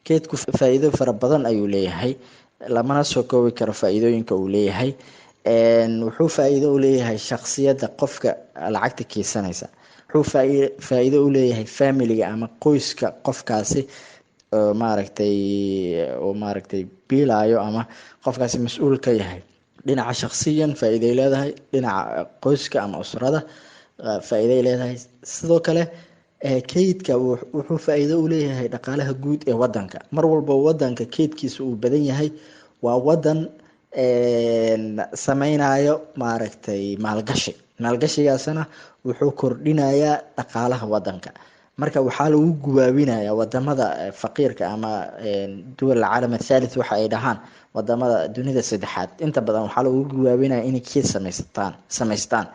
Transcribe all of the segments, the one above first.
keydku faa'iido fara badan ayuu leeyahay, lamana soo koobi karo faa'iidooyinka uu leeyahay. Wuxuu faa'iido u leeyahay shakhsiyadda qofka lacagta keysanaysa, wuxuu faa'iido u leeyahay familiga ama qoyska qofkaasi maaragtay biilaayo ama qofkaasi mas-uul ka yahay. dhinaca shakhsiyan faa'iiday leedahay, dhinaca qoyska ama usrada faa'iiday leedahay. sidoo kale keydka wuxuu faa'iido u leeyahay dhaqaalaha guud ee wadanka. mar walba wadanka keydkiisa uu badan yahay, waa wadan sameynayo maalgashigaasna wuxuu kordhinayaa dhaqaalaha wadanka. marka waxaa lagu gubaabinaya wadamada faqiirka ama duwal caalam athalith waxa ay dhahaan, wadamada dunida saddexaad inta badan waxaa lagu gubaabinaya inay keyd samaystaan.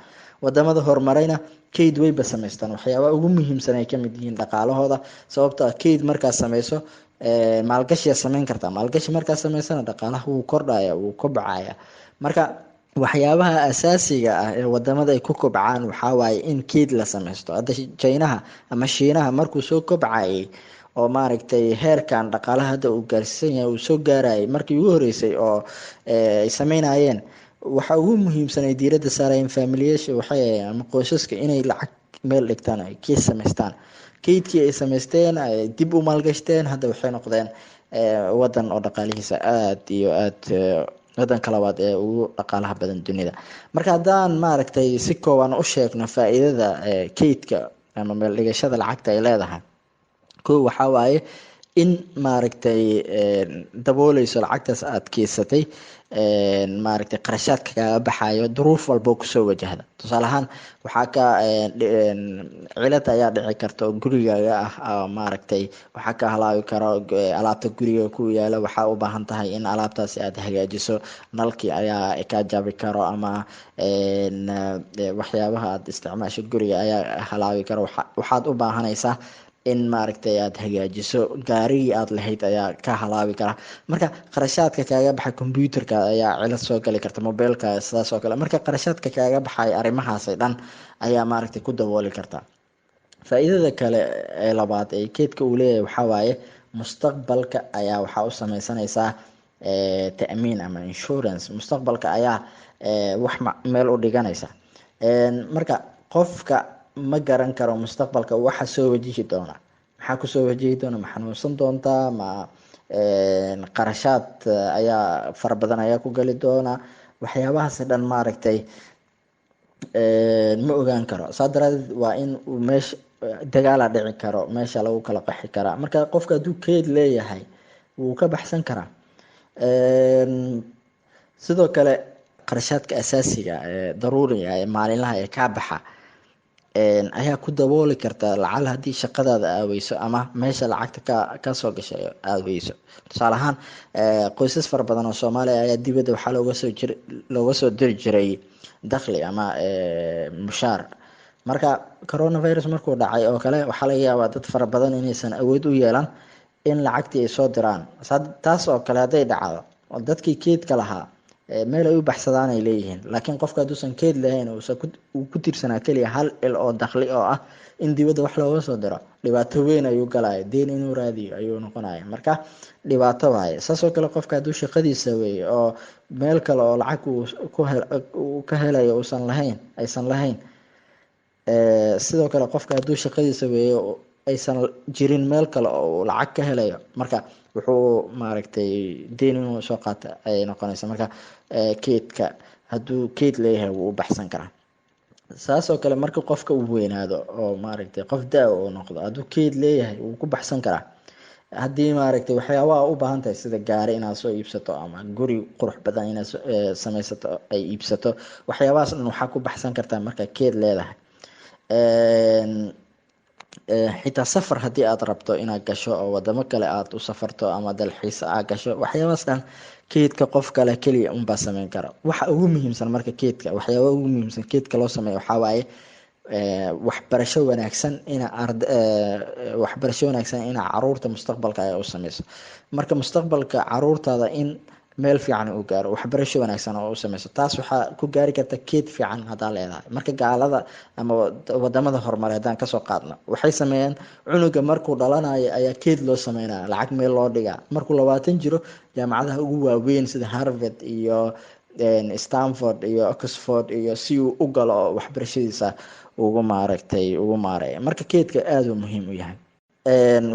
wadamada horumarayna keyd wayba samaystaan, waxyaabaha ugu muhiimsan ay kamid yihiin dhaqaalahooda. sababto ah keyd markaad sameyso maalgashiyaa sameyn kartaa, maalgashi markaad sameysana dhaqaalaha wuu kordhaya, wuu kobcaya. marka waxyaabaha asaasiga ah ee wadamada ay ku kobcaan waxaa waaye in keyd la sameysto. hadda jaynaha ama shiinaha markuu soo kobcayay oo heerkan dhaqaalaha hadda uu gaarsiisan yahay uu soo gaarayay markii ugu horeysay oo ay sameynayeen, waxa ugu muhiimsan ay diiradda saarayeen familiyaasha waxay ama qoysaska inay lacag meel dhigtaan, ay keyd samaystaan. keydkii ay samaysteen ay dib u maalgashteen, hadda waxay noqdeen wadan oo dhaqaalihiisa aada iyo aada wadanka labaad ee ugu dhaqaalaha badan dunida. marka haddaan si kooban u sheegno faa'iidada keydka ama meel dhigashada lacagta ay leedahay, kow waxaa waaye in dabooleyso lacagtaas aada keysatay qarashaadka kaaga baxayo duruuf walbo kusoo wajahda. tusaale ahaan waxaa ka cilad ayaa dhici karta oo gurigaaga ah, waxaa ka halaabi karo alaabta guriga ku yaala, waxaa u baahan tahay in alaabtaasi aada hagaajiso, nalkii ayaa kaa jabi karo ama waxyaabaha aada isticmaasho guriga ayaa halaabi karo. waxaad u baahanaysaa in aada hagaajiso, gaarigii aada lahayd ayaa ka halaabi kara. marka qarashaadka kaaga baxay computerka ayaa cilad soo gali karta, mobileka sidaas oo kale. marka qarashaadka kaaga baxay arrimahaasay dhan ayaa ku dabooli karta. faa'iidada kale ee labaad ee keydka uu leeyahay waxaa waaye mustaqbalka ayaa waxaa u sameysanaysaa ta'miin ama insurance. mustaqbalka ayaa wax meel u dhiganaysa. marka qofka ma garan karo mustaqbalka waxa soo wajihi doona, maxaa kusoo wajihi doona, ma xanuunsan doontaa, ma qarashaad ayaa fara badan ayaa ku gali doona. waxyaabahaas dhan ma ogaan karo. saa daraadeed waa in uu meesha dagaala dhici karo, meesha lagu kala qaxi karaa. marka qofka hadduu keyd leeyahay wuu ka baxsan karaa. sidoo kale qarashaadka asaasiga ee daruuriga ee maalinlaha ee kaa baxa ayaa ku dabooli karta lacal haddii shaqadaada aaweyso ama meesha lacagta kasoo gashay aaweyso. tusaale ahaan qoysas fara badan oo soomaaliya ayaa dibadda waxaa looga soo diri jiray dakhli ama mushaar. marka coronavirus markuu dhacay oo kale waxaa laga yaabaa dad fara badan inaysan awood u yeelan in lacagtii ay soo diraan. taas oo kale hadday dhacdo oo dadkii keydka lahaa meel ay u baxsadaan ay leeyihiin, laakiin qofka hadduusan keyd lahayn uu ku tiirsanaa keliya hal il oo dakhli oo ah in dibadda wax looga soo diro, dhibaato weyn ayuu galaya, deen inuu raadiyo ayuu noqonaya. marka dhibaato waaye. saasoo kale qofka hadduu shaqadiisa weeye oo meel kale oo lacag uu ka helayo aysan lahayn, sidoo kale qofka hadduu shaqadiisa weeye aysan jirin meel kale oo uu lacag ka helayo, marka wuxuu deen inuu soo qaata ayay noqonaysa. marka keydka hadduu keyd leeyahay wuu u baxsan karaa. saasoo kale marka qofka uu weynaado oo qof da- uu noqdo, hadduu keyd leeyahay wuu ku baxsan karaa. haddii waxyaabaha u baahan tahay sida gaari inaad soo iibsato ama guri qurux badan inaad sameysato ay iibsato, waxyaabahaas dhan waxaa ku baxsan kartaa marka keyd leedahay. xitaa safar haddii aad rabto inaad gasho oo wadamo kale aad u safarto ama dalxiis aad gasho, waxyaabahaas dhan keydka qof kale keliya unbaa sameyn kara. waxa ugu muhiimsan marka waxyaaba ugu muhiimsan keydka loo sameeyo waxaa waaye waxbarasho wanaagsan ina caruurta mustaqbalka ay u sameyso. marka mustaqbalka caruurtaada in meel fiican uu gaaro waxbarasho wanaagsan oo u sameyso. Taas waxaa ku gaari karta keed fiican haddaa leedahay. Marka gaalada ama wadamada horumar haddaan kasoo qaadno, waxay sameeyeen cunuga markuu dhalanayo ayaa keed loo sameynaya, lacag meel loo dhigaa. Markuu 20 jiro, jaamacadaha ugu waaweyn sida Harvard iyo Stanford iyo Oxford iyo si uu u galo oo waxbarashadiisa ugu maareeyo. Marka keedka aad uu muhiim u yahay.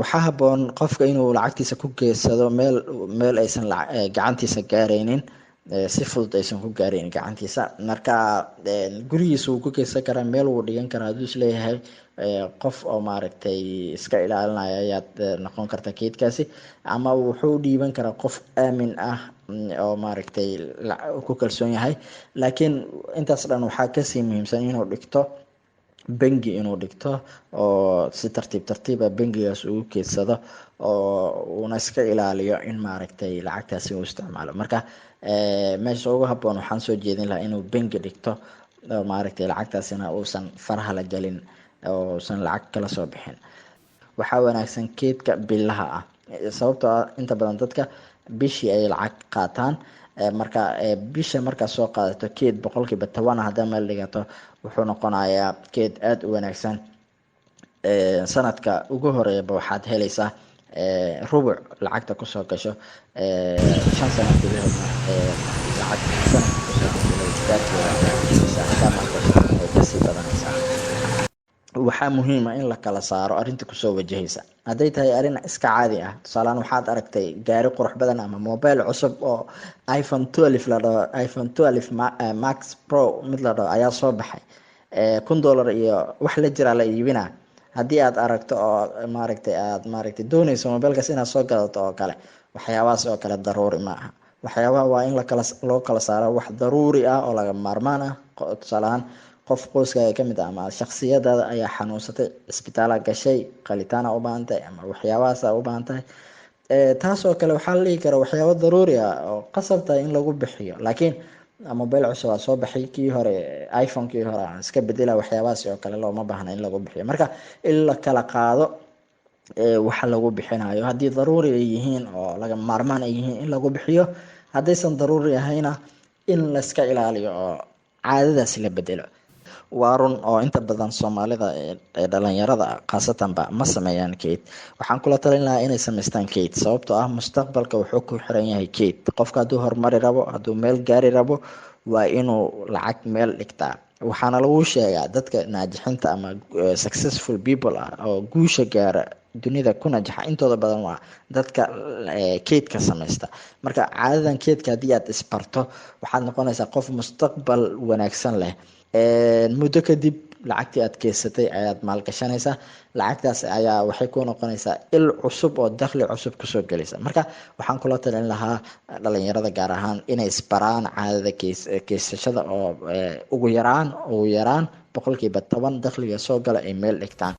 waxaa haboon qofka inuu lacagtiisa ku geedsado meel aysan gacantiisa gaareynin, si fudud aysan ku gaareynin gacantiisa. Marka gurigiisa wuu ku geedsan karaa, meel wuu dhigan karaa hadduu isleeyahay qof oo iska ilaalinaya ayaad noqon karta keedkaasi, ama wuxuu dhiiban karaa qof aamin ah oo ku kalsoon yahay. Laakiin intaas dhan waxaa kasii muhiimsan inuu dhigto bangi, inuu dhigto oo si tartiiba bangigaas ugu keedsado oo uuna iska ilaaliyo in lacagtaasi uu isticmaalo. Marka meesha ugu haboon waxaan soo jeedin lahaa inuu bangi dhigto oo lacagtaasina uusan faraha la galin oo uusan lacag kala soo bixin. Waxaa wanaagsan keedka bilaha ah, sababtoo ah inta badan dadka bishii ay lacag qaataan. Marka bisha markaa soo qaadato keed 10% haddaa meel dhigato, wuxuu noqonayaa keed aad u wanaagsan. sanadka ugu horeeyaba waxaad helaysaa rubuc lacagta kusoo gasho 5 sano gudahoodna lacag sanadka kusoo gasho kasii badanaysaa. waxaa muhiim ah in la kala saaro arrinta kusoo wajahaysa. hadday tahay arrin iska caadi ah, tusaalaan waxaad aragtay gaari qurux badan ama mobile cusub oo iPhone 12 la dhaho, iPhone 12 Max Pro mid la dhaho ayaa soo baxay, $1 iyo wax la jira la iibinaa. haddii aad aragto oo aad doonayso mobilekaas inaad soo gadato oo kale, waxyaabahaas oo kale daruuri ma aha. waxyaabaha waa in loo kala saaro wax daruuri ah oo laga maarmaan ah. tusaalahaan qof qoyskaaga kamid ah ama shakhsiyadaada ayaa xanuunsatay, isbitaala gashay, qalitaana u baahan tahay ama waxyaabahaas u baahan tahay, taasoo kale waxaa la dhihi karaa waxyaabo daruuri ah oo qasab tahay in lagu bixiyo. laakiin mobile cusub aa soo baxay, kii hore iPhone-kii hore aan iska bedela, waxyaabahaas oo kale looma baahna in lagu bixiyo. marka in la kala qaado waxa lagu bixinayo, haddii daruuri ay yihiin oo laga maarmaan ay yihiin in lagu bixiyo, haddaysan daruuri ahayna in la iska ilaaliyo oo caadadaas la bedelo. waa run oo inta badan Soomaalida ee dhalinyarada khaasatanba ma sameeyaan keyd. waxaan kula talin lahaa inay samaystaan keyd, sababtoo ah mustaqbalka wuxuu ku xiran yahay keyd. qofka hadduu horumari rabo, hadduu meel gaari rabo, waa inuu lacag meel dhigtaa. waxaana lagu sheegaa dadka naajixiinta ama successful people ah oo guusha gaara dunida ku najaxa, intooda badan waa dadka keydka samaysta. marka caadadan keydka haddii aad isbarto, waxaad noqonaysaa qof mustaqbal wanaagsan leh. muddo kadib lacagtii aad keysatay ayaad maalgashanaysaa. lacagtaas ayaa waxay ku noqonaysaa il cusub oo dakhli cusub kusoo gelaysa. marka waxaan kula talin lahaa dhalinyarada gaar ahaan inay isbaraan caadada keysashada oo ugu yaraan 10% dakhliga soo gala ay meel dhigtaan.